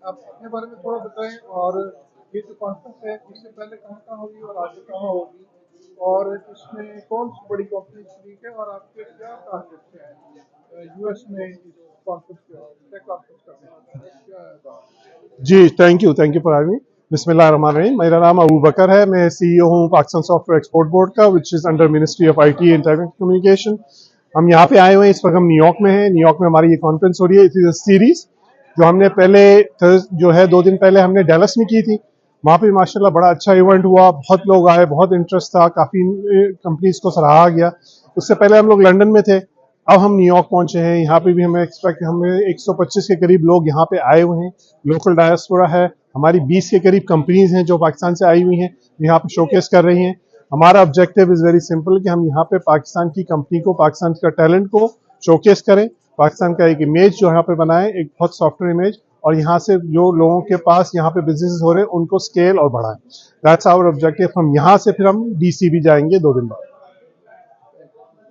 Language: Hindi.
आप अपने बारे में थोड़ा बताएं, और ये जो कॉन्फ्रेंस है इससे पहले कहाँ होगी और आगे कहाँ होगी, और इसमें कौन सी बड़ी कंपनी शरीक है, और आपके क्या टारगेट्स हैं यूएस में इस कॉन्फ्रेंस के टेक कॉन्फ्रेंस करने का क्या है बात? जी, thank you for having me. बिस्मिल्लाहिर्रहमानिर्रहीम। मेरा नाम अबू बकर है। मैं सीईओ हूँ पाकिस्तान सॉफ्टवेयर एक्सपोर्ट बोर्ड का, which is under ministry of IT and communication. हम यहाँ पे आए हुए हैं, इस वक्त हम न्यूयॉर्क में हैं। न्यूयॉर्क में हमारी ये कॉन्फ्रेंस हो रही है। इट इज़ अ सीरीज जो हमने पहले जो है 2 दिन पहले हमने डैलस में की थी। वहाँ पे माशाल्लाह बड़ा अच्छा इवेंट हुआ, बहुत लोग आए, बहुत इंटरेस्ट था, काफ़ी कंपनीज को सराहा गया। उससे पहले हम लोग लंदन में थे, अब हम न्यूयॉर्क पहुंचे हैं। यहाँ पे भी हमें 125 के करीब लोग यहाँ पे आए हुए हैं। लोकल डायस्पोरा है, हमारी 20 के करीब कंपनीज हैं जो पाकिस्तान से आई हुई हैं, यहाँ पे शोकेस कर रही हैं। हमारा ऑब्जेक्टिव इज़ वेरी सिंपल कि हम यहाँ पे पाकिस्तान की कंपनी को, पाकिस्तान का टैलेंट को शोकेस करें, पाकिस्तान का एक इमेज जो यहाँ पे बनाएं, एक बहुत सॉफ्टवेयर इमेज, और यहाँ से जो लोगों के पास यहाँ पे बिजनेस हो रहे हैं उनको स्केल और बढ़ाएं। That's our objective. हम यहाँ से फिर हम डीसी भी जाएंगे 2 दिन बाद।